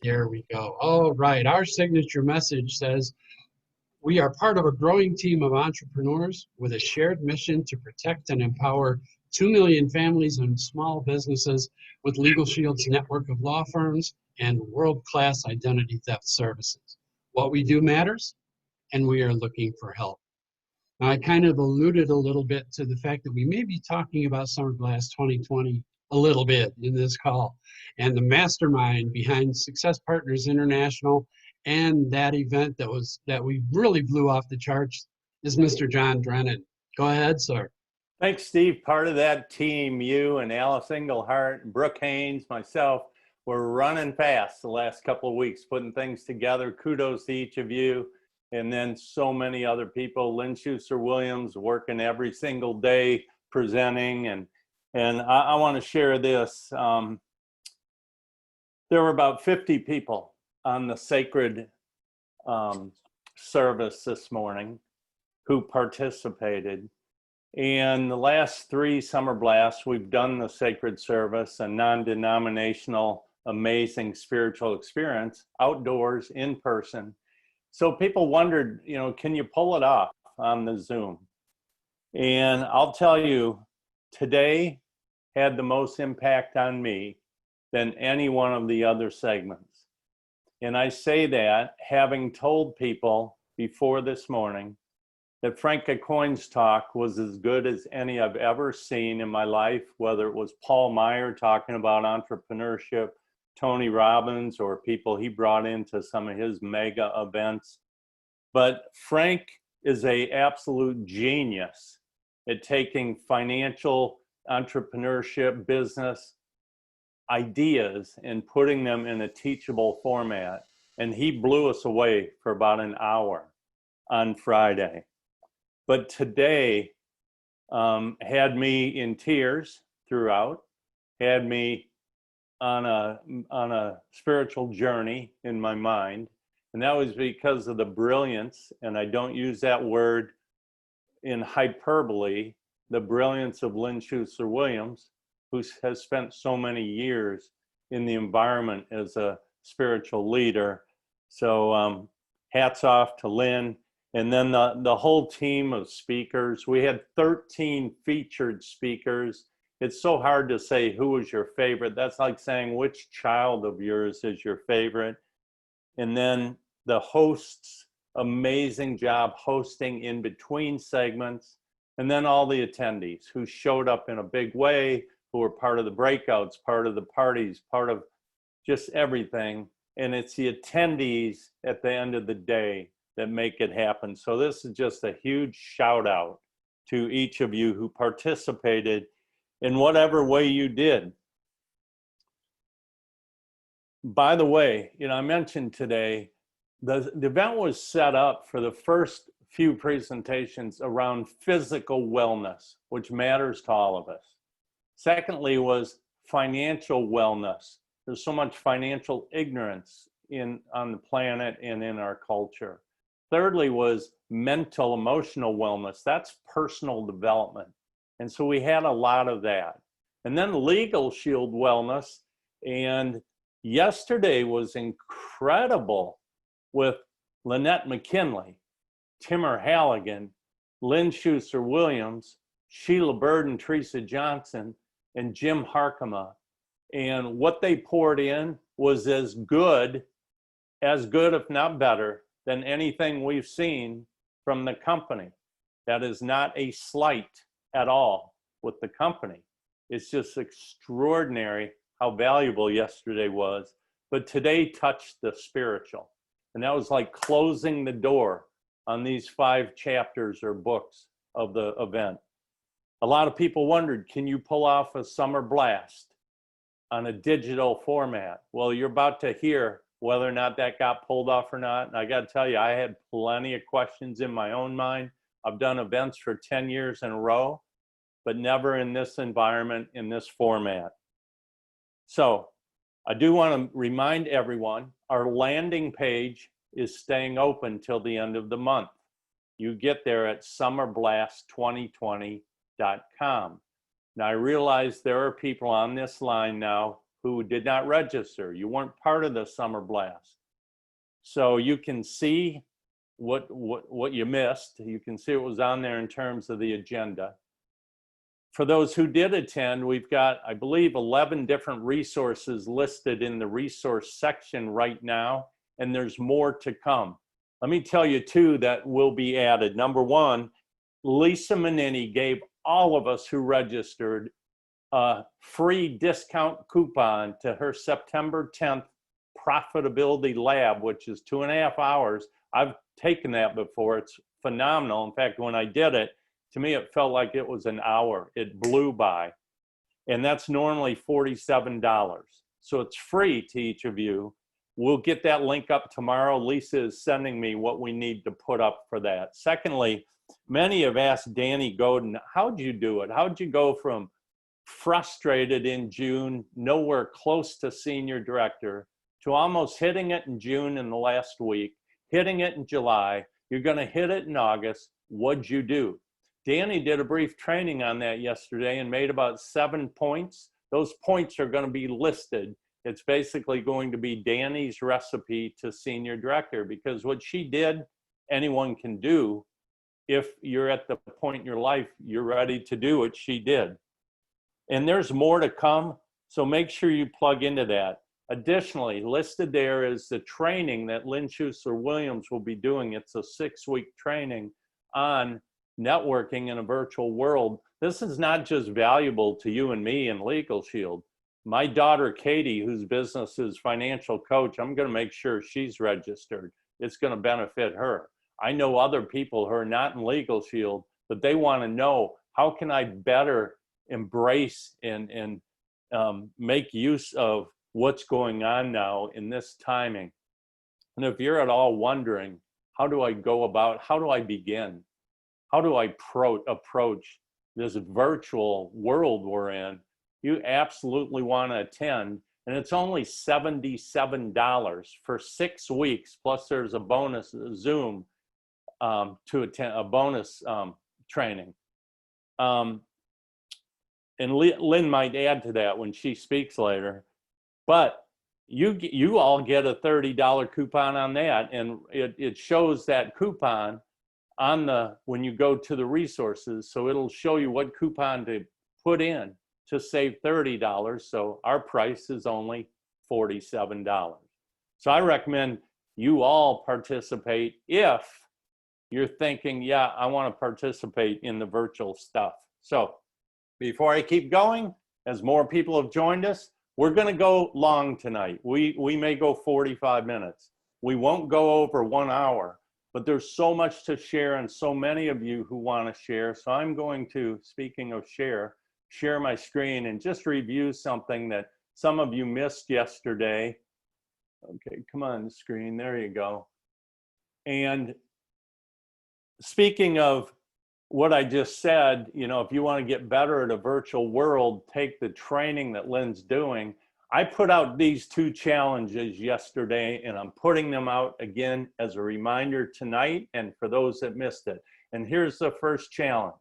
There we go. All right. Our signature message says, we are part of a growing team of entrepreneurs with a shared mission to protect and empower 2 million families and small businesses with Legal Shield's network of law firms and world-class identity theft services. What we do matters, and we are looking for help. Now, I kind of alluded a little bit to the fact that we may be talking about Summer Blast 2020 a little bit in this call. And the mastermind behind Success Partners International and that event that we really blew off the charts is Mr. John Drennan. Go ahead, sir. Thanks, Steve. Part of that team, you and Alice Englehart, Brooke Haynes, myself, we're running fast the last couple of weeks, putting things together. Kudos to each of you. And then so many other people, Lynn Schuster Williams, working every single day, presenting. And I want to share this. There were about 50 people on the sacred service this morning who participated. And the last 3 Summer Blasts, we've done the sacred service, a non-denominational, amazing spiritual experience, outdoors, in person. So people wondered, can you pull it off on the Zoom? And I'll tell you, today had the most impact on me than any one of the other segments. And I say that having told people before this morning that Frank Aucoin's talk was as good as any I've ever seen in my life, whether it was Paul Meyer talking about entrepreneurship, Tony Robbins, or people he brought into some of his mega events. But Frank is an absolute genius at taking financial entrepreneurship, business ideas and putting them in a teachable format. And he blew us away for about an hour on Friday. But today had me in tears throughout, had me on a spiritual journey in my mind. And that was because of the brilliance, and I don't use that word in hyperbole, the brilliance of Lynn Schuster Williams, who has spent so many years in the environment as a spiritual leader. So hats off to Lynn. And then the whole team of speakers. We had 13 featured speakers. It's so hard to say who was your favorite. That's like saying which child of yours is your favorite. And then the hosts, amazing job hosting in between segments. And then all the attendees who showed up in a big way, who were part of the breakouts, part of the parties, part of just everything. And it's the attendees at the end of the day that make it happen. So this is just a huge shout out to each of you who participated in whatever way you did. By the way, I mentioned today, the event was set up for the first few presentations around physical wellness, which matters to all of us. Secondly was financial wellness. There's so much financial ignorance on the planet and in our culture. Thirdly was mental, emotional wellness. That's personal development. And so we had a lot of that. And then Legal Shield wellness. And yesterday was incredible with Lynette McKinley, Timur Halligan, Lynn Schuster Williams, Sheila Bird and Teresa Johnson, and Jim Harkema. And what they poured in was as good, if not better, than anything we've seen from the company. That is not a slight at all with the company. It's just extraordinary how valuable yesterday was. But today touched the spiritual. And that was like closing the door on these 5 chapters or books of the event. A lot of people wondered, can you pull off a Summer Blast on a digital format? Well, you're about to hear whether or not that got pulled off or not. And I got to tell you, I had plenty of questions in my own mind. I've done events for 10 years in a row, but never in this environment, in this format. So I do want to remind everyone, our landing page is staying open till the end of the month. You get there at summerblast2020.com. Now I realize there are people on this line now who did not register. You weren't part of the summer blast. So you can see what you missed. You can see what was on there in terms of the agenda. For those who did attend, we've got, I believe, 11 different resources listed in the resource section right now, and there's more to come. Let me tell you two that will be added. Number one, Lisa Menini gave all of us who registered a free discount coupon to her September 10th profitability lab, which is 2.5 hours. I've taken that before. It's phenomenal. In fact, when I did it, to me, it felt like it was an hour. It blew by. And that's normally $47. So it's free to each of you. We'll get that link up tomorrow. Lisa is sending me what we need to put up for that. Secondly, many have asked Danny Godin, how'd you do it? How'd you go from frustrated in June, nowhere close to senior director, to almost hitting it in June in the last week, hitting it in July? You're going to hit it in August. What'd you do? Danny did a brief training on that yesterday and made about 7 points. Those points are going to be listed. It's basically going to be Danny's recipe to senior director, because what she did, anyone can do. If you're at the point in your life you're ready to do what she did. And there's more to come, so make sure you plug into that. Additionally, listed there is the training that Lynn Schuster Williams will be doing. It's a 6-week training on networking in a virtual world. This is not just valuable to you and me in Legal Shield. My daughter, Katie, whose business is Financial Coach, I'm going to make sure she's registered. It's going to benefit her. I know other people who are not in Legal Shield, but they want to know, how can I better embrace and make use of what's going on now in this timing? And if you're at all wondering, how do I go about, how do I begin? How do I approach this virtual world we're in? You absolutely want to attend, and it's only $77 for 6 weeks, plus there's a bonus Zoom to attend, a bonus training. And Lynn might add to that when she speaks later, but you all get a $30 coupon on that, and it shows that coupon on when you go to the resources, so it'll show you what coupon to put in to save $30. So our price is only $47. So I recommend you all participate if you're thinking, yeah, I want to participate in the virtual stuff. So before I keep going, as more people have joined us, we're going to go long tonight. We may go 45 minutes. We won't go over 1 hour, but there's so much to share and so many of you who want to share. So I'm going to, speaking of share my screen and just review something that some of you missed yesterday. Okay, come on, screen, there you go. And speaking of what I just said, you know, if you want to get better at a virtual world, take the training that Lynn's doing. I put out these 2 challenges yesterday, and I'm putting them out again as a reminder tonight and for those that missed it. And here's the first challenge.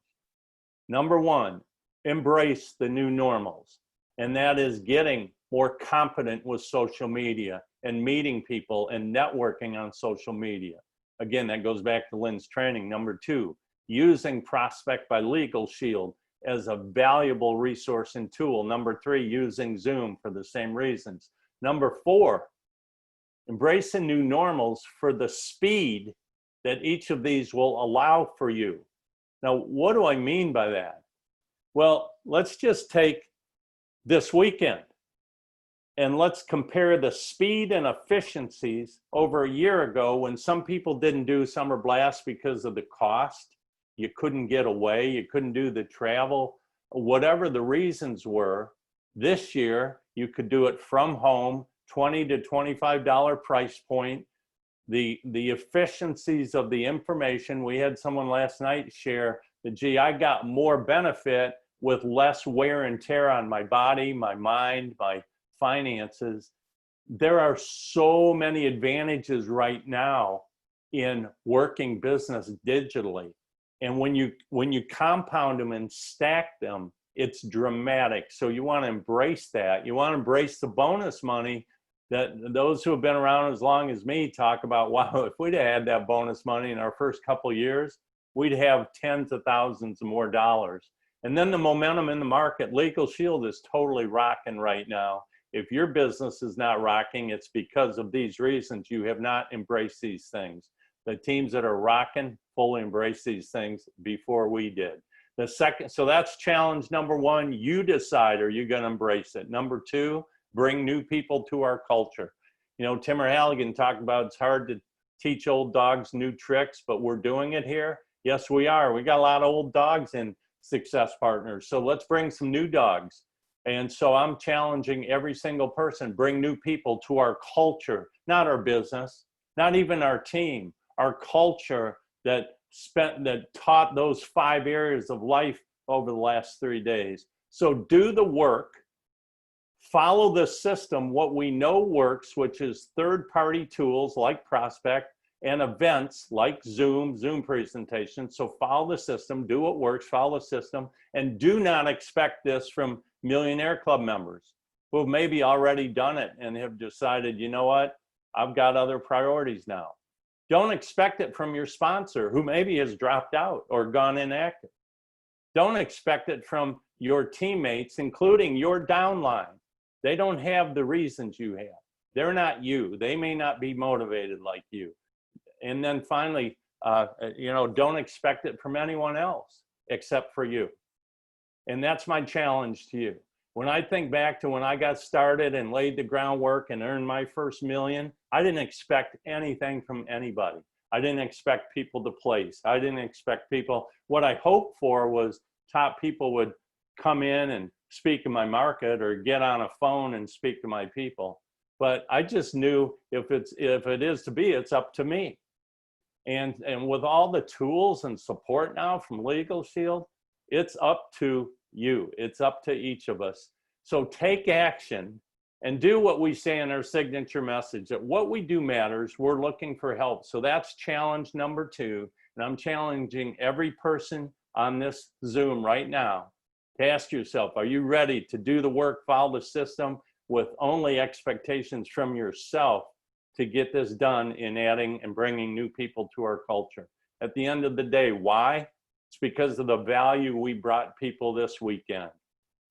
Number 1, embrace the new normals. And that is getting more competent with social media and meeting people and networking on social media. Again, that goes back to Lynn's training. Number 2, using Prospect by Legal Shield as a valuable resource and tool. Number 3, using Zoom for the same reasons. Number 4, embracing new normals for the speed that each of these will allow for you. Now, what do I mean by that? Well, let's just take this weekend and let's compare the speed and efficiencies over a year ago when some people didn't do Summer Blast because of the cost. You couldn't get away, you couldn't do the travel, whatever the reasons were. This year, you could do it from home, $20 to $25 price point. The efficiencies of the information, we had someone last night share that, gee, I got more benefit with less wear and tear on my body, my mind, my finances. There are so many advantages right now in working business digitally. And when you compound them and stack them, It's dramatic. So you want to embrace that. You want to embrace the bonus money that those who have been around as long as me talk about. Wow, if we'd had that bonus money in our first couple of years, we'd have tens of thousands of more dollars. And then the momentum in the market. Legal Shield is totally rocking right now. If your business is not rocking, it's because of these reasons. You have not embraced these things. The teams that are rocking fully embrace these things before we did. The second, so that's challenge number one. You decide, are you going to embrace it? Number two, bring new people to our culture. You know, Timur Halligan talked about it's hard to teach old dogs new tricks, but we're doing it here. Yes, we are. We got a lot of old dogs in Success Partners. So let's bring some new dogs. And so I'm challenging every single person, bring new people to our culture, not our business, not even our team, our culture that taught those 5 areas of life over the last 3 days. So do the work, follow the system, what we know works, which is third-party tools like Prospect and events like Zoom presentations. So follow the system, do what works, follow the system, and do not expect this from Millionaire Club members who have maybe already done it and have decided, you know what, I've got other priorities now. Don't expect it from your sponsor who maybe has dropped out or gone inactive. Don't expect it from your teammates, including your downline. They don't have the reasons you have. They're not you. They may not be motivated like you. And then finally, don't expect it from anyone else except for you. And that's my challenge to you. When I think back to when I got started and laid the groundwork and earned my first million, I didn't expect anything from anybody. I didn't expect people to place. I didn't expect people. What I hoped for was top people would come in and speak in my market or get on a phone and speak to my people. But I just knew if it is to be, it's up to me. And with all the tools and support now from Legal Shield, it's up to you. It's up to each of us. So take action and do what we say in our signature message, that what we do matters. We're looking for help. So that's challenge number 2. And I'm challenging every person on this Zoom right now to ask yourself, are you ready to do the work, follow the system with only expectations from yourself to get this done in adding and bringing new people to our culture? At the end of the day, why? It's because of the value we brought people this weekend.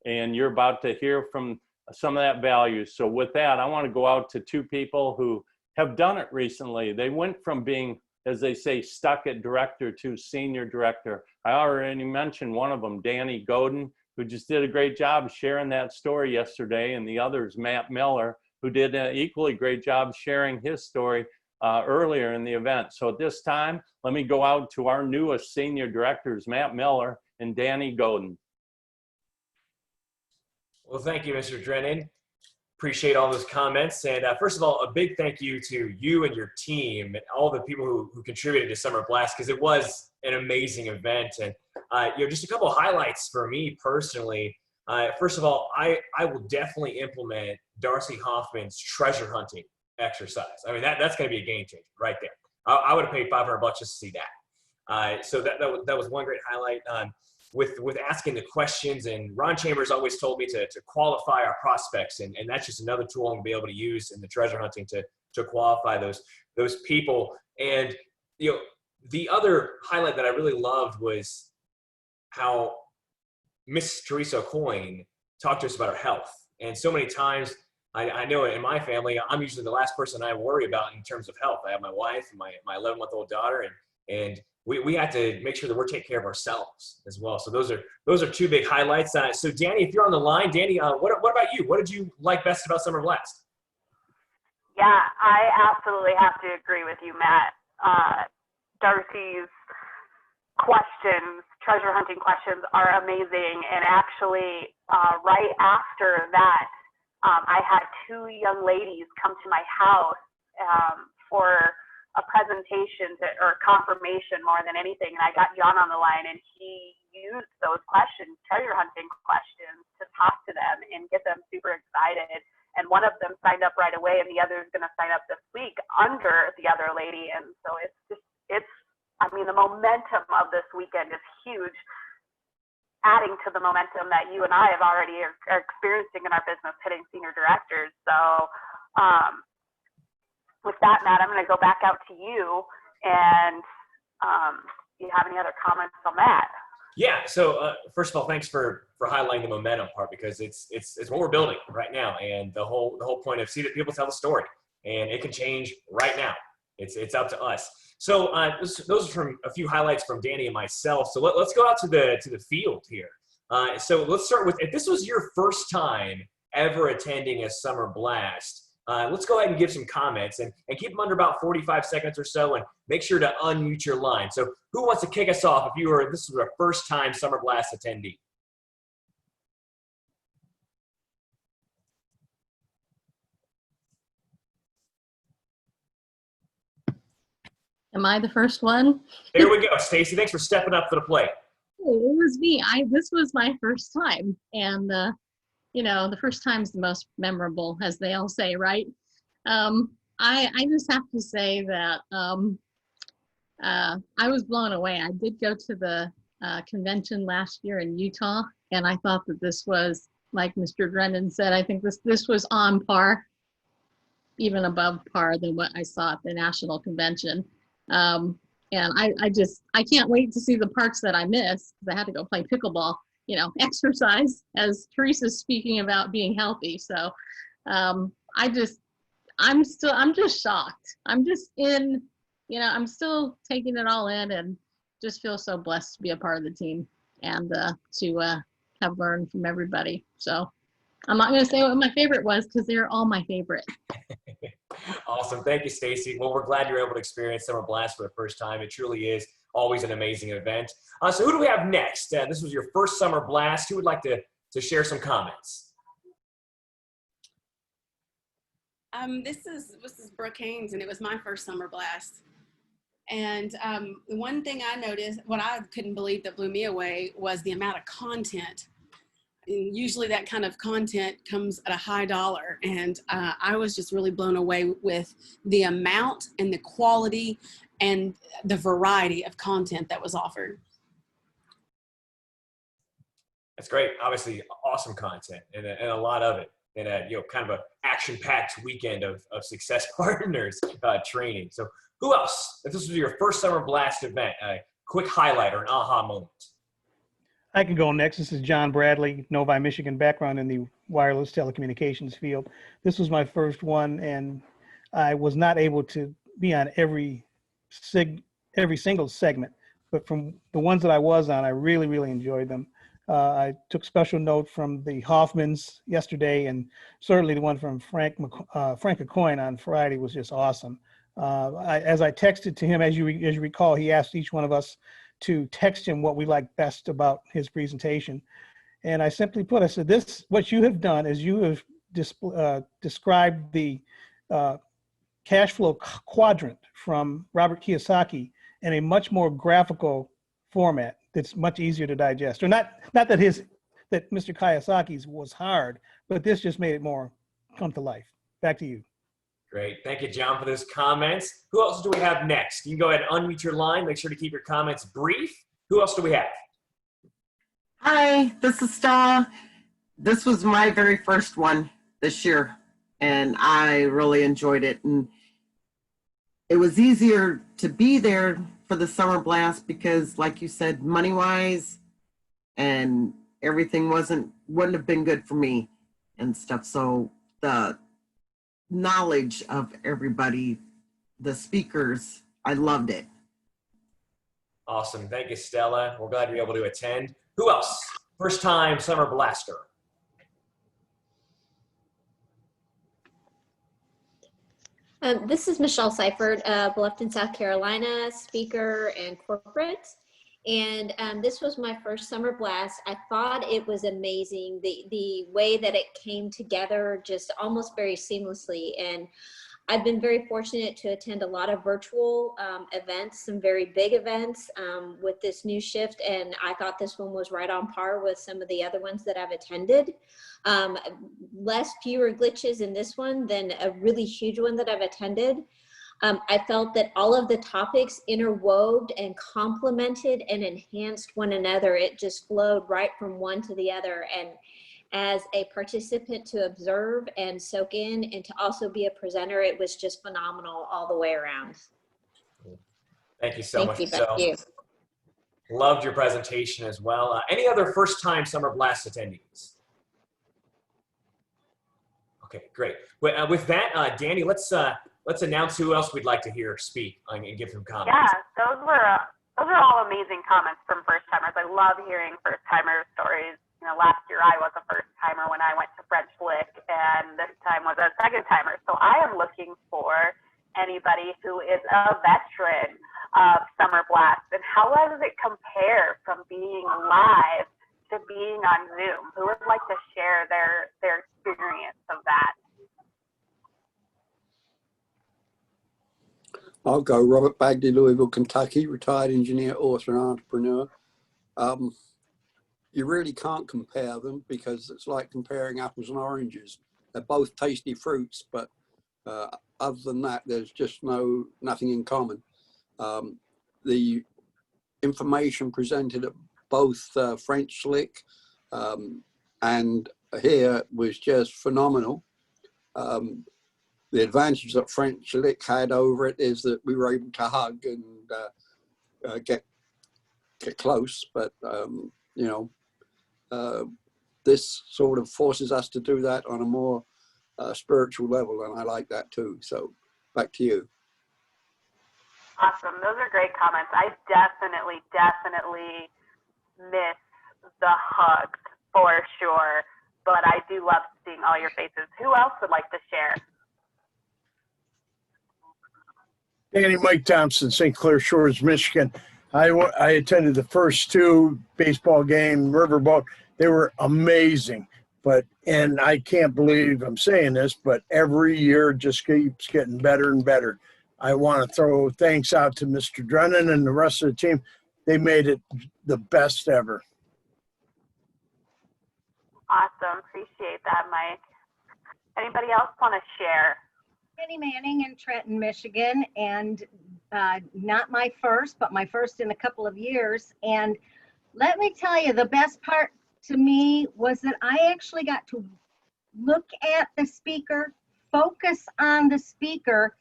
And you're about to hear from some of that value. So with that, I want to go out to 2 people who have done it recently. They went from being, as they say, stuck at director to senior director. I already mentioned one of them, Danny Godin, who just did a great job sharing that story yesterday. And the other is Matt Miller, who did an equally great job sharing his story earlier in the event. So at this time, let me go out to our newest senior directors, Matt Miller and Danny Godin. Well, thank you, Mr. Drennan. Appreciate all those comments. And first of all, a big thank you to you and your team and all the people who contributed to Summer Blast, because it was an amazing event. And just a couple of highlights for me personally. First of all, I will definitely implement Darcy Hoffman's treasure hunting exercise. I mean, that's going to be a game changer right there. I would have paid $500 just to see that. So that was one great highlight. With asking the questions, and Ron Chambers always told me to qualify our prospects, and that's just another tool I'm going to be able to use in the treasure hunting to qualify those people. And the other highlight that I really loved was how Miss Teresa Coyne talked to us about our health. And so many times, I know in my family, I'm usually the last person I worry about in terms of health. I have my wife and my 11-month-old daughter, and we have to make sure that we're taking care of ourselves as well. So those are 2 big highlights. So Danny, if you're on the line, Danny, what about you? What did you like best about Summer Blast? Yeah, I absolutely have to agree with you, Matt. Darcy's questions, treasure hunting questions, are amazing. And actually, right after that, I had 2 young ladies come to my house for a presentation or confirmation more than anything. And I got John on the line, and he used those questions, treasure hunting questions, to talk to them and get them super excited. And one of them signed up right away, and the other is going to sign up this week under the other lady. And so the momentum of this weekend is huge. adding to the momentum that you and I have already are experiencing in our business, hitting senior directors. So with that, Matt, I'm going to go back out to you, and do you have any other comments on that? Yeah. So first of all, thanks for highlighting the momentum part, because it's what we're building right now, and the whole point of See the People Tell the Story, and it can change right now. It's up to us. So those are from a few highlights from Danny and myself. So let's go out to the field here. So let's start with, if this was your first time ever attending a Summer Blast, let's go ahead and give some comments and keep them under about 45 seconds or so, and make sure to unmute your line. So who wants to kick us off if this was a first time Summer Blast attendee? Am I the first one? There we go. Stacy, thanks for stepping up to the plate. Oh, it was me. This was my first time, and the first time's the most memorable, as they all say, right? I just have to say that I was blown away. I did go to the convention last year in Utah, and I thought that this was, like Mr. Drennan said, I think this was on par, even above par than what I saw at the national convention. And I can't wait to see the parts that I missed, because I had to go play pickleball, exercise, as Teresa's speaking about being healthy. So I'm just shocked. I'm still taking it all in, and just feel so blessed to be a part of the team, and to have learned from everybody. So I'm not going to say what my favorite was, because they're all my favorite. Awesome. Thank you, Stacy. Well, we're glad you're able to experience Summer Blast for the first time. It truly is always an amazing event. So who do we have next? This was your first Summer Blast. Who would like to share some comments? This is Brooke Haynes, and it was my first Summer Blast. And the one thing I noticed, what I couldn't believe that blew me away, was the amount of content. And usually that kind of content comes at a high dollar, and I was just really blown away with the amount and the quality and the variety of content that was offered. That's great. Obviously, awesome content, and a lot of it, and kind of an action-packed weekend of Success Partners training. So who else, if this was your first Summer Blast event, a quick highlight or an aha moment? I can go next. This is John Bradley, Novi, Michigan, background in the wireless telecommunications field. This was my first one, and I was not able to be on every single segment, but from the ones that I was on, I really, really enjoyed them. I took special note from the Hoffmans yesterday, and certainly the one from Frank Aucoin on Friday was just awesome. As I texted to him, as you recall, he asked each one of us to text him what we liked best about his presentation. And I simply put, I said, what you have done is you have described the cash flow quadrant from Robert Kiyosaki in a much more graphical format that's much easier to digest. Or not that Mr. Kiyosaki's was hard, but this just made it more come to life. Back to you. Great. Thank you, John, for those comments. Who else do we have next? You can go ahead and unmute your line. Make sure to keep your comments brief. Who else do we have? Hi, this is Stella. This was my very first one this year, and I really enjoyed it. And it was easier to be there for the Summer Blast because, like you said, money-wise and everything wouldn't have been good for me and stuff. So the knowledge of everybody, the speakers, I loved it. Awesome. Thank you, Stella. We're glad you're able to attend. Who else? First time Summer Blaster. This is Michelle Seifert, Bluffton, South Carolina, speaker and corporate. And this was my first Summer Blast. I thought it was amazing, the way that it came together, just almost very seamlessly. And I've been very fortunate to attend a lot of virtual events, some very big events with this new shift. And I thought this one was right on par with some of the other ones that I've attended. Fewer glitches in this one than a really huge one that I've attended. I felt that all of the topics interwoved and complemented and enhanced one another. It just flowed right from one to the other. And as a participant to observe and soak in and to also be a presenter, it was just phenomenal all the way around. Thank you so much, Michelle. Thank you. Loved your presentation as well. Any other first-time Summer Blast attendees? Okay, great. With that, Danny, let's announce who else we'd like to hear speak and give some comments. Yeah, those were all amazing comments from first-timers. I love hearing first-timer stories. You know, last year I was a first-timer when I went to French Lick, and this time was a second-timer. So I am looking for anybody who is a veteran of Summer Blast, and how does it compare from being live to being on Zoom? Who would like to share their experience of that? I'll go. Robert Bagley, Louisville, Kentucky, retired engineer, author, and entrepreneur. You really can't compare them because it's like comparing apples and oranges. They're both tasty fruits, but other than that, there's just nothing in common. The information presented at both French Lick and here was just phenomenal. The advantage that French Lick had over it is that we were able to hug and get close, but you know, this sort of forces us to do that on a more spiritual level, and I like that too. So back to you. Awesome. Those are great comments. I definitely miss the hugs for sure, but I do love seeing all your faces. Who else would like to share? Danny, Mike Thompson, St. Clair Shores, Michigan. I attended the first two baseball game, Riverboat. They were amazing. And I can't believe I'm saying this, but every year just keeps getting better and better. I want to throw thanks out to Mr. Drennan and the rest of the team. They made it the best ever. Awesome. Appreciate that, Mike. Anybody else want to share? Penny Manning in Trenton, Michigan, and not my first, but my first in a couple of years. And let me tell you, the best part to me was that I actually got to look at the speaker, focus on the speaker,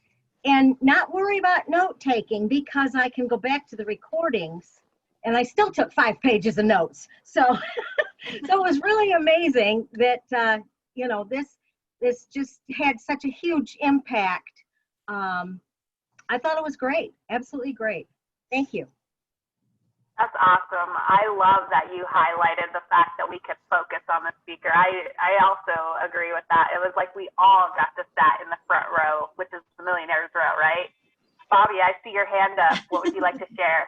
and not worry about note taking because I can go back to the recordings. And I still took 5 pages of notes. So, so it was really amazing that, you know, this just had such a huge impact. I thought it was great, absolutely great. Thank you. That's awesome. I love that you highlighted the fact that we could focus on the speaker. I also agree with that. It was like we all got to sit in the front row, which is the millionaire's row, right? Bobby, I see your hand up. What would you like to share?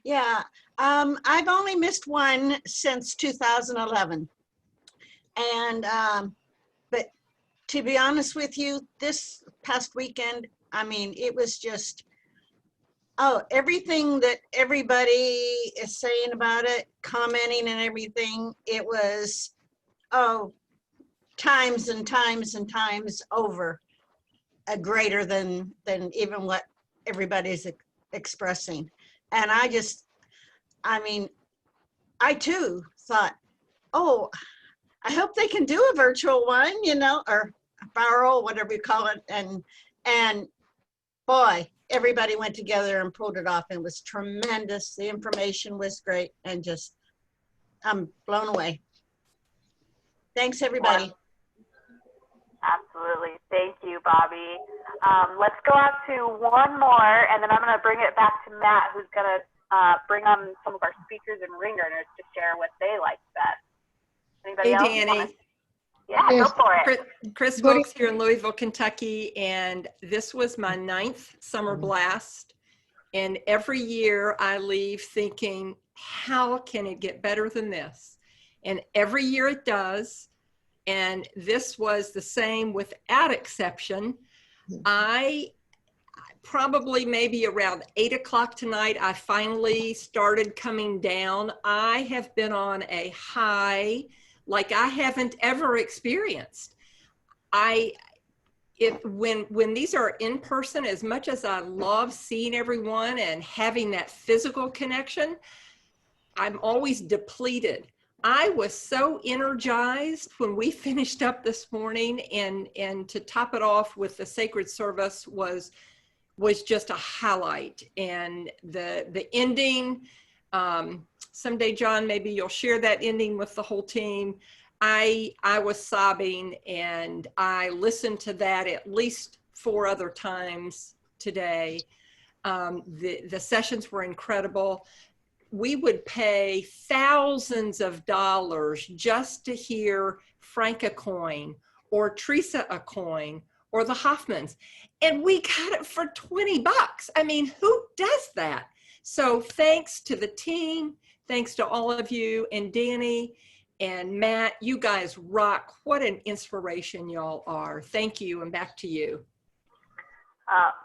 Yeah, I've only missed one since 2011. And, but to be honest with you, this past weekend, I mean, it was just, everything that everybody is saying about it, commenting and everything, it was, times and times and times over, greater than even what everybody's expressing. And I mean, I too thought, I hope they can do a virtual one, you know, or viral, whatever you call it. And boy, everybody went together and pulled it off. It was tremendous. The information was great, and just, I'm blown away. Thanks, everybody. Absolutely. Thank you, Bobby. Let's go out to one more, and then I'm going to bring it back to Matt, who's going to bring on some of our speakers and ring earners to share what they liked best. Anybody else? Hey, Danny. Yeah, go for it. Chris Wilkes here in Louisville, Kentucky, and this was my 9th Summer Blast. And every year I leave thinking, how can it get better than this? And every year it does. And this was the same without exception. I probably maybe around 8 o'clock tonight, I finally started coming down. I have been on a high like I haven't ever experienced. when these are in person, as much as I love seeing everyone and having that physical connection, I'm always depleted. I was so energized when we finished up this morning, and to top it off with the sacred service was just a highlight. And the ending, someday, John, maybe you'll share that ending with the whole team. I was sobbing, and I listened to that at least 4 other times today. The sessions were incredible. We would pay thousands of dollars just to hear Frank Aucoin or Teresa Aucoin or the Hoffmans, and we got it for $20. I mean, who does that? So thanks to the team, thanks to all of you, and Danny and Matt, you guys rock. What an inspiration y'all are. Thank you, and back to you.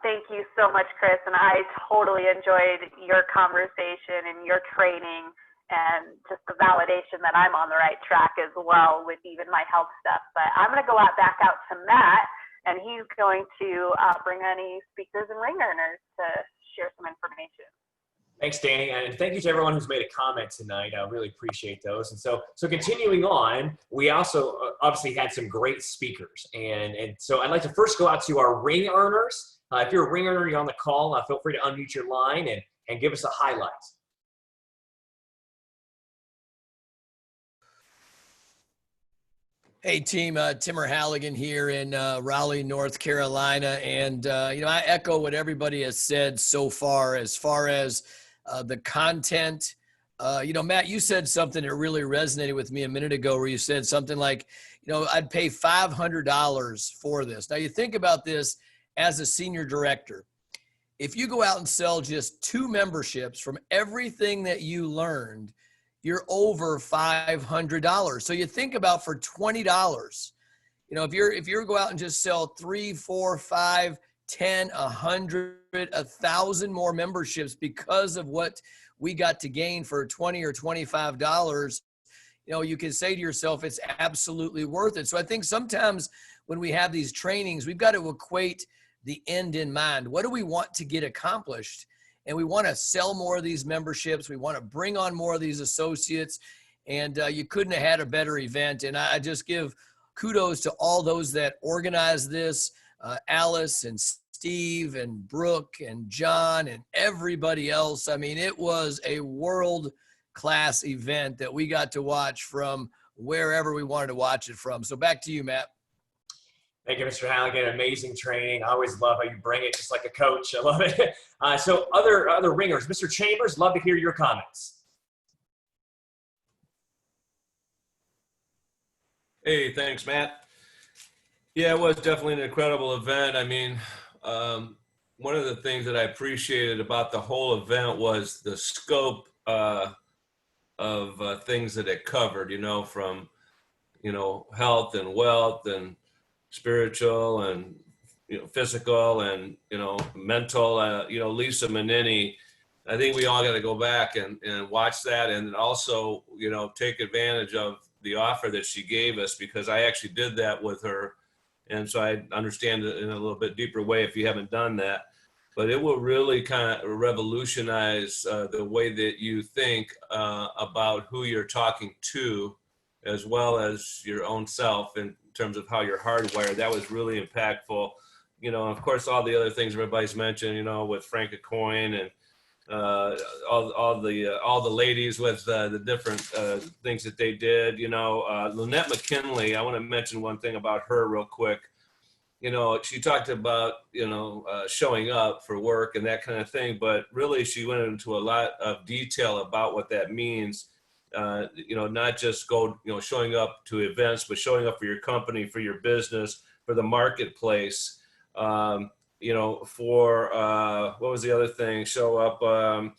Thank you so much, Chris. And I totally enjoyed your conversation and your training, and just the validation that I'm on the right track as well with even my health stuff. But I'm going to go back out to Matt, and he's going to bring any speakers and ring earners to share some information. Thanks, Danny, and thank you to everyone who's made a comment tonight. I really appreciate those. And so continuing on, we also obviously had some great speakers, and so I'd like to first go out to our ring earners. If you're a ring earner, you're on the call, feel free to unmute your line and give us a highlight. Hey team, Timmer Halligan here in Raleigh, North Carolina. And, I echo what everybody has said so far as the content. Matt, you said something that really resonated with me a minute ago, where you said something like, I'd pay $500 for this. Now you think about this as a senior director. If you go out and sell just 2 memberships from everything that you learned, you're over $500. So you think about, for $20, if you go out and just sell 3, 4, 5, 10, 100, 1,000 more memberships because of what we got to gain for $20 or $25, you can say to yourself, it's absolutely worth it. So I think sometimes when we have these trainings, we've got to equate the end in mind. What do we want to get accomplished? And we want to sell more of these memberships. We want to bring on more of these associates. And you couldn't have had a better event. And I just give kudos to all those that organized this, Alice and Steve and Brooke and John and everybody else. I mean, it was a world-class event that we got to watch from wherever we wanted to watch it from. So back to you, Matt. Thank you, Mr. Halligan. Amazing training. I always love how you bring it, just like a coach. I love it. So other ringers, Mr. Chambers, love to hear your comments. Hey, thanks, Matt. Yeah, it was definitely an incredible event. I mean, one of the things that I appreciated about the whole event was the scope of things that it covered, from, health and wealth and spiritual and physical and mental. Lisa Manini, I think we all got to go back and watch that, and also take advantage of the offer that she gave us, because I actually did that with her, and so I understand it in a little bit deeper way if you haven't done that. But it will really kind of revolutionize the way that you think about who you're talking to, as well as your own self, in terms of how you're hardwired. That was really impactful. Of course, all the other things everybody's mentioned, with Frank Aucoin and all the ladies with the different things that they did. Lynette McKinley, I want to mention one thing about her real quick. She talked about, showing up for work and that kind of thing, but really she went into a lot of detail about what that means. Not just showing up to events, but showing up for your company, for your business, for the marketplace, for, what was the other thing? Show up, on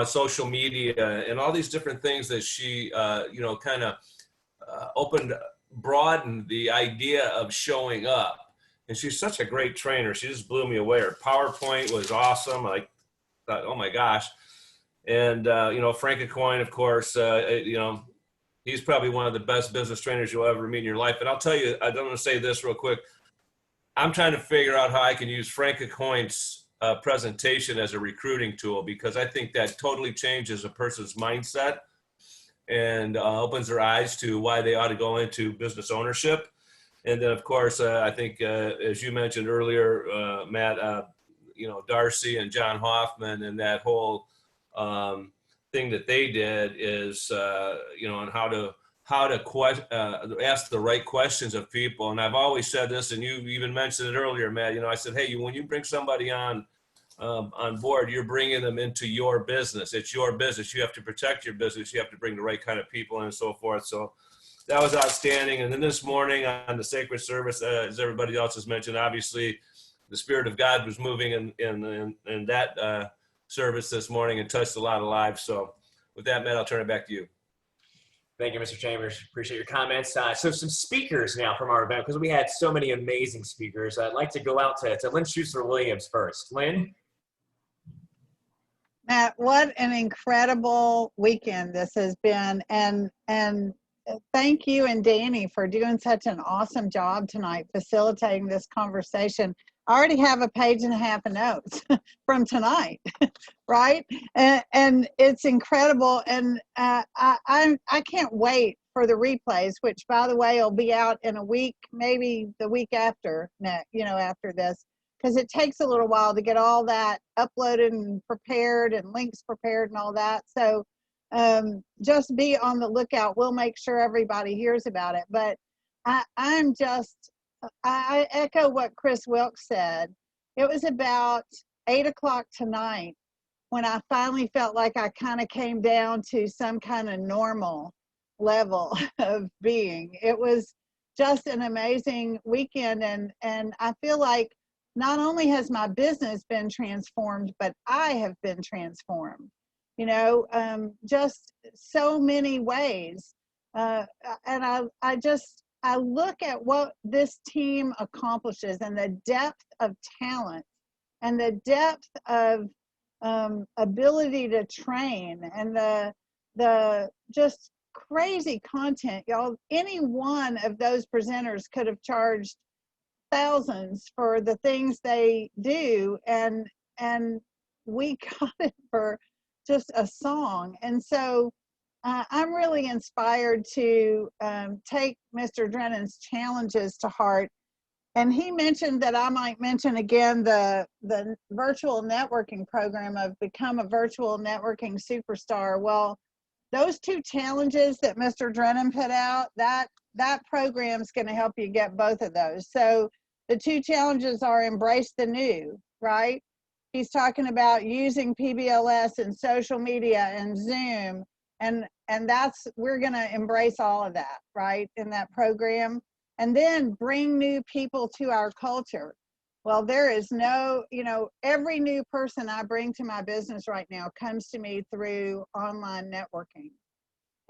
social media and all these different things that she, kind of broadened the idea of showing up. And she's such a great trainer. She just blew me away. Her PowerPoint was awesome. I thought, oh my gosh. And, Frank Aucoin, of course, he's probably one of the best business trainers you'll ever meet in your life. And I'll tell you, I don't want to say this real quick. I'm trying to figure out how I can use Frank Acoin's presentation as a recruiting tool, because I think that totally changes a person's mindset and opens their eyes to why they ought to go into business ownership. And then, of course, I think, as you mentioned earlier, Matt, Darcy and John Hoffman and that whole thing that they did is, on how to ask the right questions of people. And I've always said this, and you even mentioned it earlier, Matt. I said, hey, when you bring somebody on board, you're bringing them into your business. It's your business. You have to protect your business. You have to bring the right kind of people in and so forth. So that was outstanding. And then this morning on the sacred service, as everybody else has mentioned, obviously the Spirit of God was moving in that service this morning and touched a lot of lives. So with that, Matt, I'll turn it back to you. Thank you, Mr. Chambers. Appreciate your comments. So some speakers now from our event, because we had so many amazing speakers. I'd like to go out to Lynn Schuster-Williams first. Lynn? Matt, what an incredible weekend this has been. And thank you and Danny for doing such an awesome job tonight facilitating this conversation. I already have a page and a half of notes from tonight, right? And it's incredible. And I can't wait for the replays, which, by the way, will be out in a week, maybe the week after, after this, because it takes a little while to get all that uploaded and prepared and links prepared and all that. So just be on the lookout. We'll make sure everybody hears about it. But I echo what Chris Wilkes said. It was about 8 o'clock tonight when I finally felt like I kind of came down to some kind of normal level of being. It was just an amazing weekend. And I feel like not only has my business been transformed, but I have been transformed, just so many ways. And I look at what this team accomplishes and the depth of talent and the depth of ability to train and the just crazy content. Y'all, any one of those presenters could have charged thousands for the things they do, and we got it for just a song. And so I'm really inspired to take Mr. Drennen's challenges to heart. And he mentioned that I might mention again the virtual networking program of Become a Virtual Networking Superstar. Well, those two challenges that Mr. Drennen put out, that program is going to help you get both of those. So the two challenges are embrace the new, right? He's talking about using PBLS and social media and Zoom. And we're going to embrace all of that, right, in that program. And then bring new people to our culture. Well, there is every new person I bring to my business right now comes to me through online networking.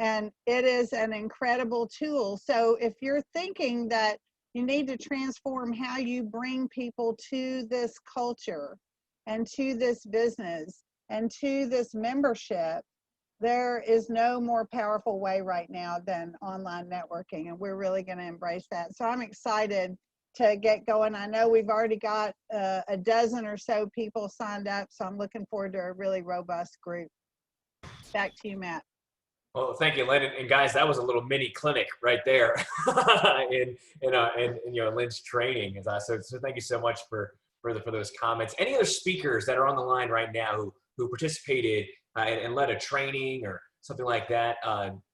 And it is an incredible tool. So if you're thinking that you need to transform how you bring people to this culture and to this business and to this membership, there is no more powerful way right now than online networking, and we're really going to embrace that. So I'm excited to get going. I know we've already got a dozen or so people signed up, so I'm looking forward to a really robust group. Back to you, Matt. Well, thank you, Lynn. And guys, that was a little mini clinic right there in Lynn's training. So thank you so much for those comments. Any other speakers that are on the line right now who participated and led a training or something like that,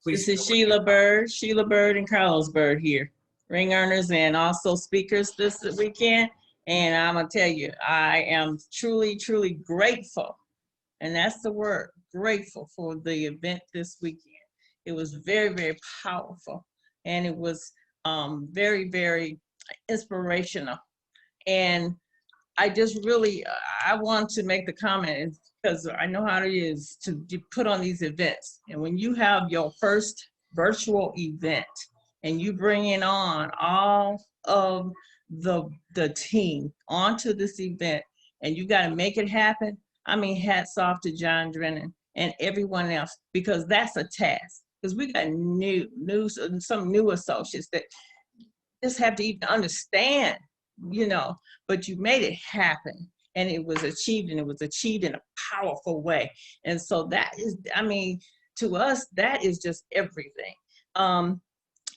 please. This is Sheila Bird and Carlos Bird here, ring earners and also speakers this weekend. And I'm gonna tell you, I am truly, truly grateful, and that's the word, grateful for the event this weekend. It was very, very powerful, and it was very, very inspirational. And I just really, I want to make the comment because I know how it is to put on these events. And when you have your first virtual event and you bring in on all of the team onto this event and you got to make it happen, I mean, hats off to John Drennen and everyone else, because that's a task. Because we got some new associates that just have to even understand you know, but you made it happen. And it was achieved, and it was achieved in a powerful way. And so that is, I mean, to us, that is just everything.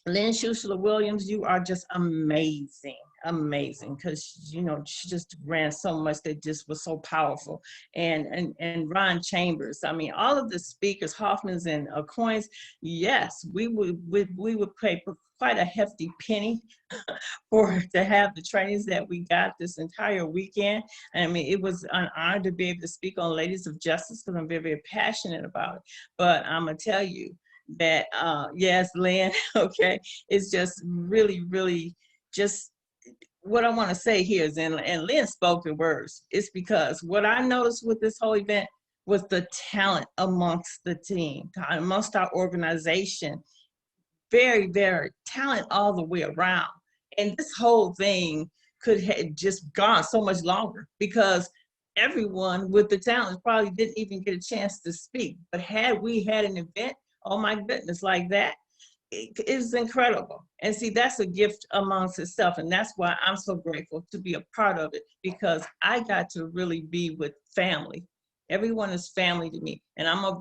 Lynn Schuster Williams, you are just amazing, amazing, because you know she just ran so much that just was so powerful. And Ron Chambers, I mean, all of the speakers, Hoffman's and Coins, yes, we would pay quite a hefty penny to have the trainings that we got this entire weekend. I mean, it was an honor to be able to speak on Ladies of Justice because I'm very, very passionate about it. But I'm gonna tell you that, yes, Lynn, okay, it's just really, really just what I want to say here is, and Lynn spoke the words, it's because what I noticed with this whole event was the talent amongst the team, amongst our organization. Very, very talent all the way around. And this whole thing could have just gone so much longer because everyone with the talent probably didn't even get a chance to speak. But had we had an event, oh my goodness, like that, it is incredible. And see, that's a gift amongst itself. And that's why I'm so grateful to be a part of it, because I got to really be with family. Everyone is family to me. And I'm a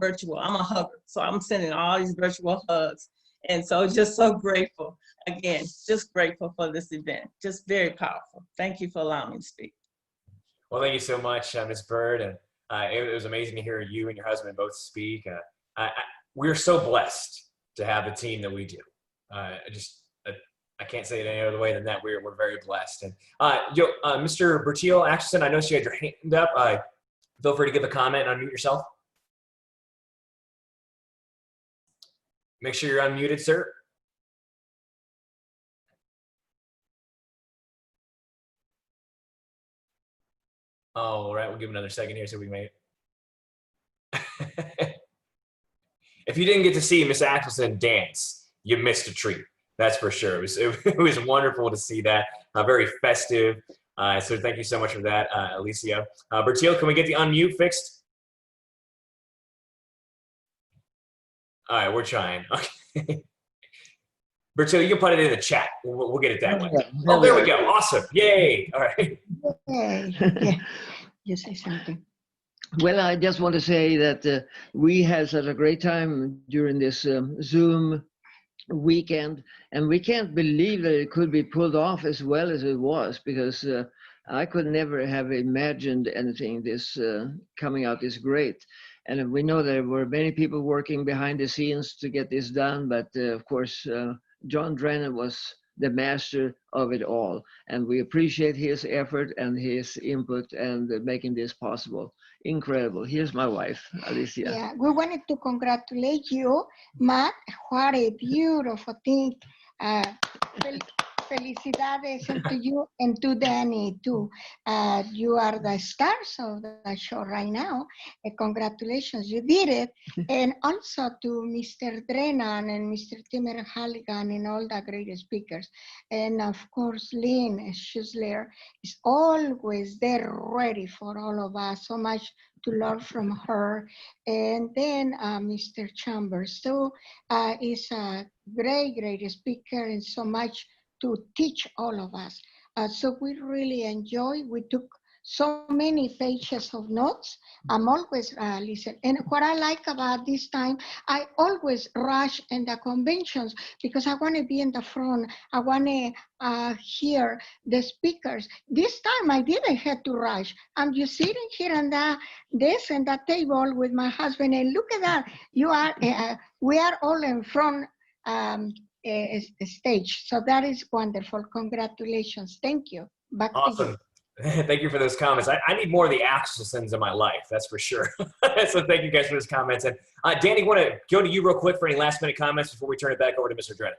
hugger. So I'm sending all these virtual hugs. And so just so grateful, again, just grateful for this event. Just very powerful. Thank you for allowing me to speak. Well, thank you so much, Ms. Bird. And it was amazing to hear you and your husband both speak. We're so blessed to have the team that we do. I can't say it any other way than that. We're very blessed. And Mr. Bertil Axelson, I noticed you had your hand up. Feel free to give a comment and unmute yourself. Make sure you're unmuted, sir. All right, we'll give another second here so we made it. If you didn't get to see Miss Axelson dance, you missed a treat. That's for sure. It was wonderful to see that. Very festive. So thank you so much for that, Alicia. Bertil, can we get the unmute fixed? All right, we're trying. Okay. Bertil, you can put it in the chat. We'll get it that way. Oh, there we go. Awesome. Yay. All right. Yay. Yeah. You say something. Well, I just want to say that we had such a great time during this Zoom weekend, and we can't believe that it could be pulled off as well as it was, because I could never have imagined anything this coming out this great. And we know there were many people working behind the scenes to get this done, but of course, John Drennan was the master of it all. And we appreciate his effort and his input and making this possible. Incredible. Here's my wife, Alicia. Yeah, we wanted to congratulate you, Matt. What a beautiful thing. Felicidades to you and to Danny too. You are the stars of the show right now. Congratulations, you did it. And also to Mr. Drennan and Mr. Timmer Halligan and all the great speakers. And of course, Lynn Schuster is always there ready for all of us. So much to learn from her. And then Mr. Chambers too is a great, great speaker and so much to teach all of us. So we really enjoy. We took so many pages of notes. I'm always listening. And what I like about this time, I always rush in the conventions because I want to be in the front. I want to hear the speakers. This time I didn't have to rush. I'm just sitting here on this and that table with my husband, and look at that. You are, we are all in front stage. So that is wonderful. Congratulations. Thank you. Back awesome. To you. Thank you for those comments. I need more of the Axelsons in my life, that's for sure. So thank you guys for those comments. And Danny, want to go to you real quick for any last minute comments before we turn it back over to Mr. Drennan.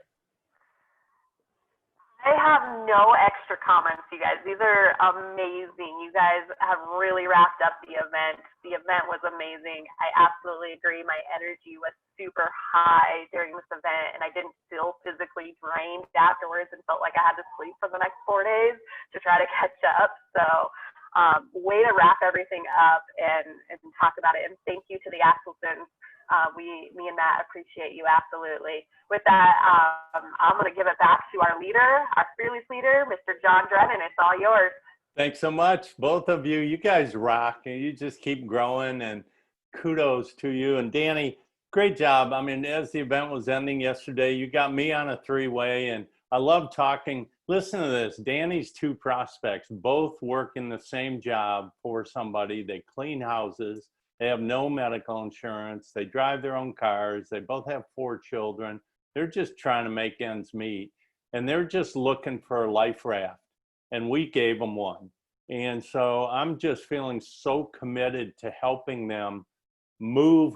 I have no extra comments, you guys. These are amazing. You guys have really wrapped up the event. The event was amazing. I absolutely agree. My energy was super high during this event, and I didn't feel physically drained afterwards and felt like I had to sleep for the next 4 days to try to catch up. So way to wrap everything up and talk about it. And thank you to the Axelsons Me and Matt appreciate you absolutely. With that, I'm going to give it back to our leader, our fearless leader, Mr. John Drennan. It's all yours. Thanks so much, both of you. You guys rock, and you just keep growing, and kudos to you. And Danny, great job. I mean, as the event was ending yesterday, you got me on a three-way, and I love talking. Listen to this. Danny's two prospects both work in the same job for somebody. They clean houses. They have no medical insurance. They drive their own cars. They both have 4 children. They're just trying to make ends meet. And they're just looking for a life raft. And we gave them one. And so I'm just feeling so committed to helping them move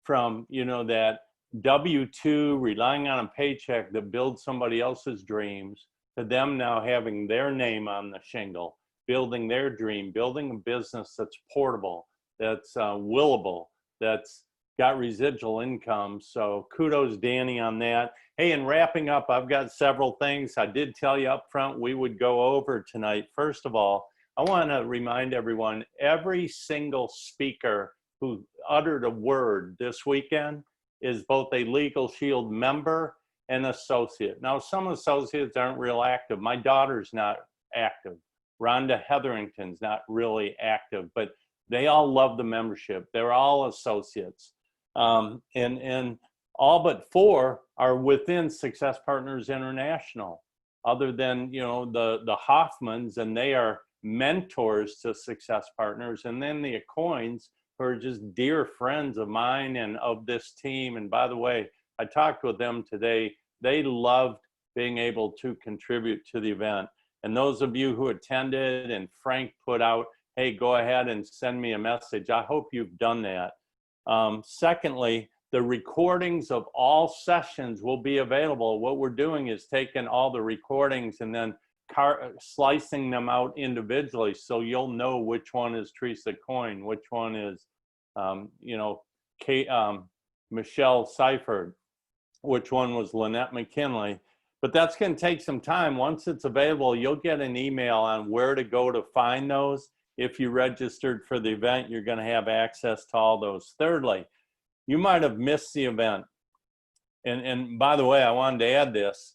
from, you know, that W-2, relying on a paycheck that builds somebody else's dreams, to them now having their name on the shingle, building their dream, building a business that's portable, that's willable, that's got residual income. So kudos, Danny, on that. Hey, and wrapping up, I've got several things I did tell you up front we would go over tonight. First of all, I want to remind everyone, every single speaker who uttered a word this weekend is both a Legal Shield member and associate. Now, some associates aren't real active. My daughter's not active. Rhonda Hetherington's not really active, but they all love the membership. They're all associates. And all but 4 are within Success Partners International, other than, you know, the Hoffmans, and they are mentors to Success Partners. And then the Acoins, who are just dear friends of mine and of this team. And by the way, I talked with them today. They loved being able to contribute to the event. And those of you who attended, and Frank put out, hey, go ahead and send me a message. I hope you've done that. Secondly, the recordings of all sessions will be available. What we're doing is taking all the recordings and then slicing them out individually, so you'll know which one is Teresa Coyne, which one is, you know, Michelle Seifert, which one was Lynette McKinley. But that's going to take some time. Once it's available, you'll get an email on where to go to find those. If you registered for the event, you're going to have access to all those. Thirdly, you might have missed the event. And by the way, I wanted to add this.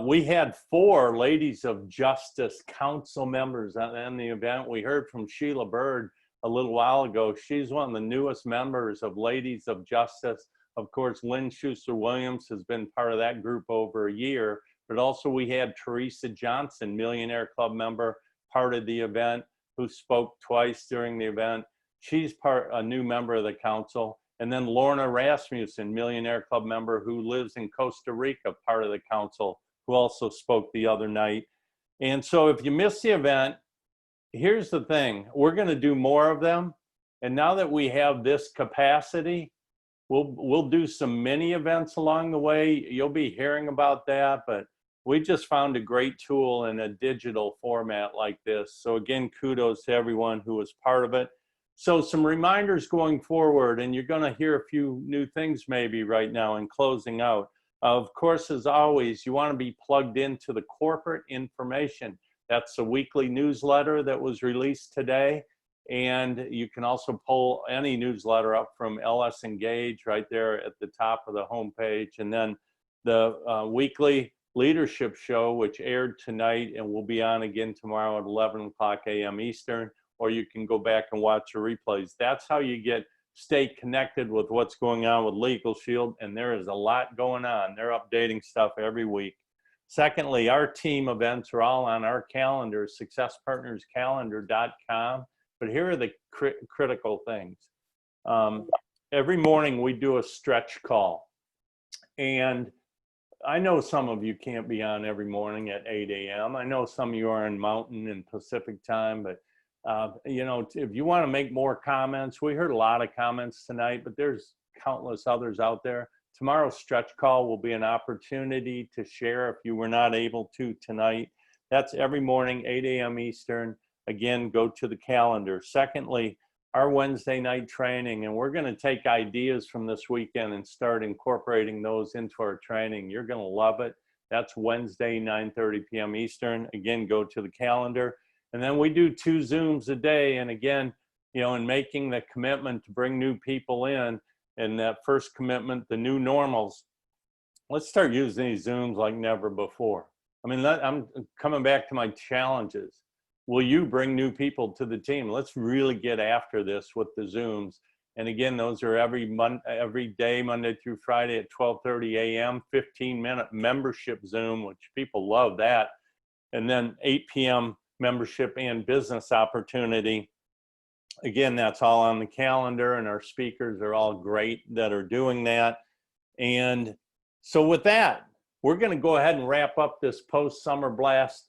We had 4 Ladies of Justice Council members in the event. We heard from Sheila Bird a little while ago. She's one of the newest members of Ladies of Justice. Of course, Lynn Schuster Williams has been part of that group over a year, but also we had Teresa Johnson, Millionaire Club member, part of the event, who spoke twice during the event. She's a new member of the council. And then Lorna Rasmussen, Millionaire Club member who lives in Costa Rica, part of the council, who also spoke the other night. And so if you missed the event, here's the thing. We're going to do more of them. And now that we have this capacity, we'll do some mini events along the way. You'll be hearing about that, but we just found a great tool in a digital format like this. So again, kudos to everyone who was part of it. So some reminders going forward, and you're going to hear a few new things maybe right now in closing out. Of course, as always, you want to be plugged into the corporate information. That's a weekly newsletter that was released today. And you can also pull any newsletter up from LS Engage right there at the top of the homepage. And then the weekly leadership show, which aired tonight and will be on again tomorrow at 11 o'clock a.m. Eastern, or you can go back and watch the replays. That's how you stay connected with what's going on with Legal Shield, and there is a lot going on. They're updating stuff every week. Secondly, our team events are all on our calendar, successpartnerscalendar.com. But here are the critical things. Every morning we do a stretch call. And I know some of you can't be on every morning at 8 a.m. I know some of you are in Mountain and Pacific time, but you know, if you want to make more comments, we heard a lot of comments tonight, but there's countless others out there. Tomorrow's stretch call will be an opportunity to share if you were not able to tonight. That's every morning, 8 a.m. Eastern. Again, go to the calendar. Secondly, our Wednesday night training, and we're going to take ideas from this weekend and start incorporating those into our training. You're going to love it. That's Wednesday, 9:30 p.m. Eastern. Again, go to the calendar. And then we do 2 Zooms a day. And again, you know, in making the commitment to bring new people in, and that first commitment, the new normals, let's start using these Zooms like never before. I mean, I'm coming back to my challenges. Will you bring new people to the team? Let's really get after this with the Zooms. And again, those are every day, Monday through Friday at 12:30 a.m., 15-minute membership Zoom, which people love that. And then 8 p.m. membership and business opportunity. Again, that's all on the calendar, and our speakers are all great that are doing that. And so with that, we're going to go ahead and wrap up this post-Summer Blast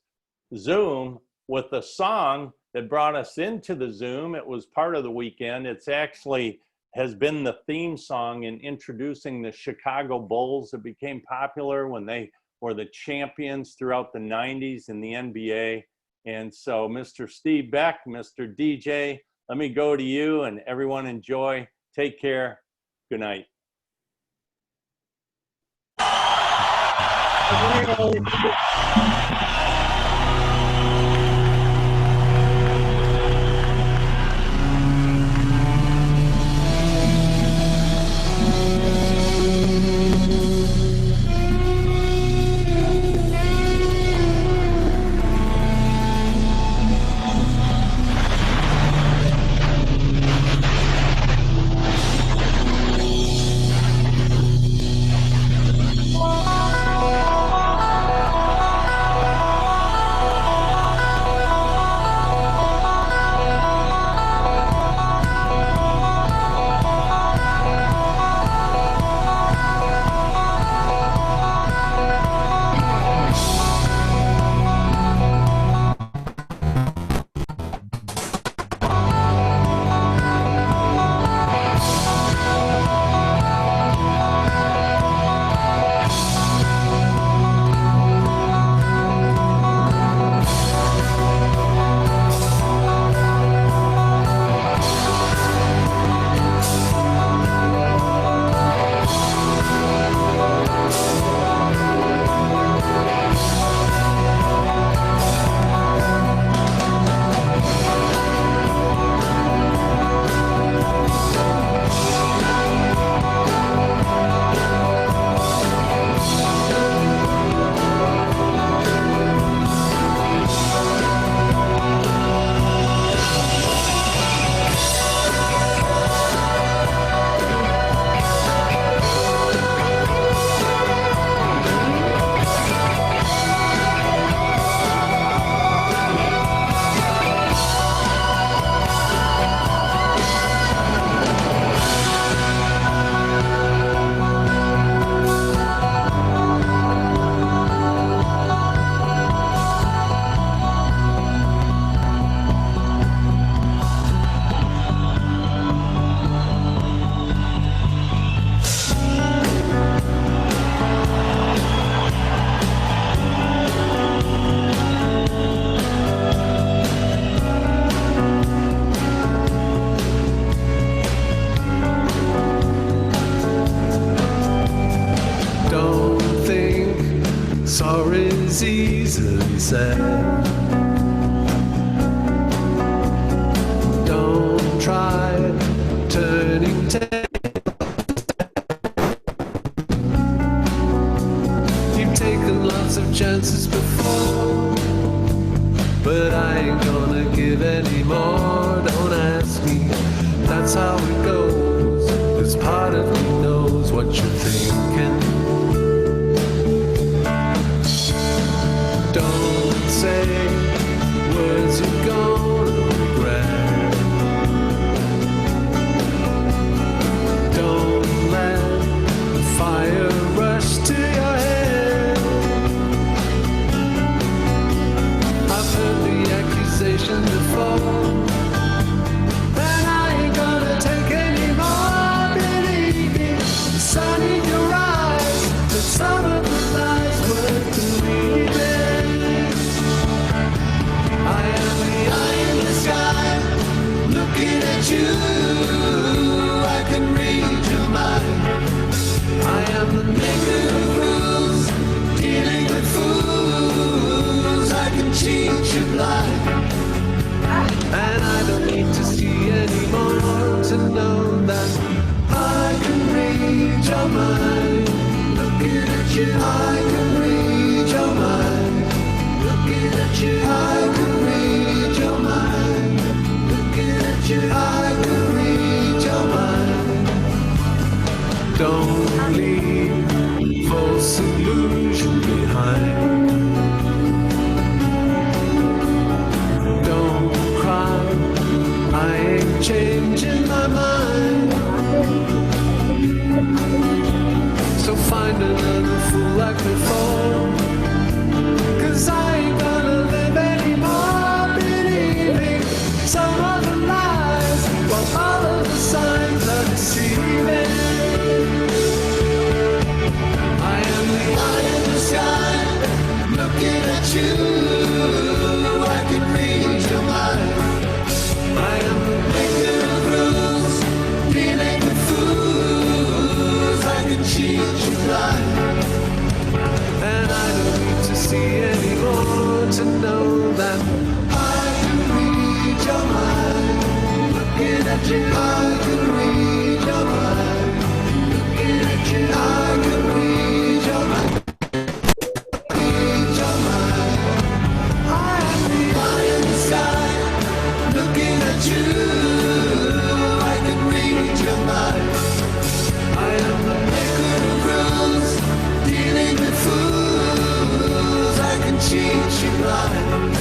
Zoom with a song that brought us into the Zoom. It was part of the weekend. It's actually has been the theme song in introducing the Chicago Bulls. It became popular when they were the champions throughout the 90s in the NBA. And so Mr. Steve Beck, Mr. DJ, let me go to you, and everyone enjoy. Take care. Good night. Sorry's easily said. Don't try turning tail. You've taken lots of chances before, but I ain't gonna give any more. Don't ask me, that's how it goes. This part of me knows what you're thinking. Don't say words you're gonna regret. Don't let the fire rush to your head. I've heard the accusation before, and I ain't gonna take any more. Believe me, the sun in your eyes, that some of the lies were believing. I am the eye in the sky, looking at you. I can read your mind. I am the maker of rules, dealing with fools. I can cheat you blind, and I don't need to see anymore to know that I can Don't leave false illusion behind. Don't cry, I ain't changing my mind. So find another fool like before, 'cause I ain't gonna live anymore believing some other lies, while all of the signs are deceiving. I am the eye in the sky, looking at you. I can read your mind. I am the maker of rules, dealing with fools. I can cheat you blind. And I don't need to see anymore to know that I can read your mind. Looking at you, I can read your mind. Looking at you, I can read your mind. Read your mind. I am the eye in the sky, looking at you. I can read your mind. I am the maker of rules, dealing with fools. I can cheat you blind.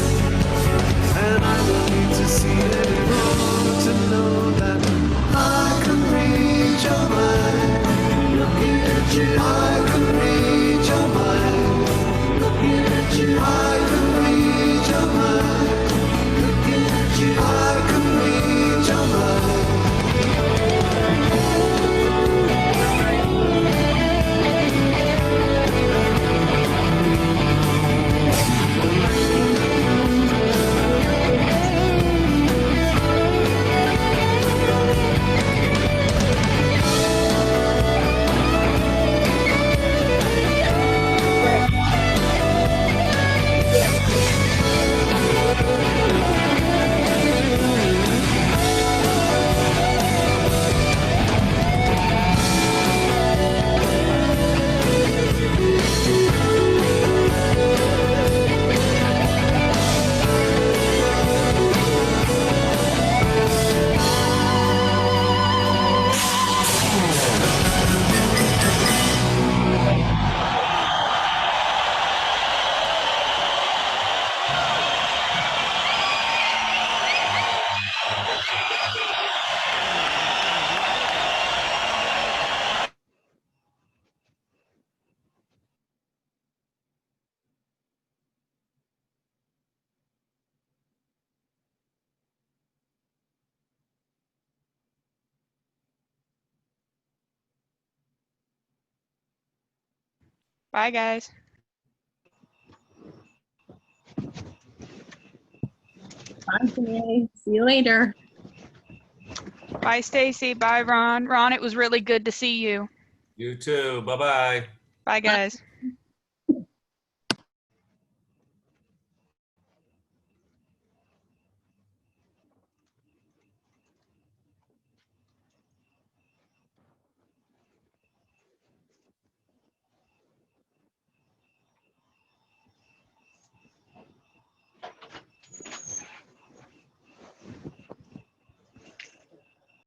And I don't need to see anymore to know that I can read your mind. Looking at you, I can read your mind. Looking at you, I can read your mind. Looking at you, I can read your mind. Bye, guys. Bye, Janae. See you later. Bye, Stacy. Bye, Ron. Ron, it was really good to see you. You too. Bye-bye. Bye, guys.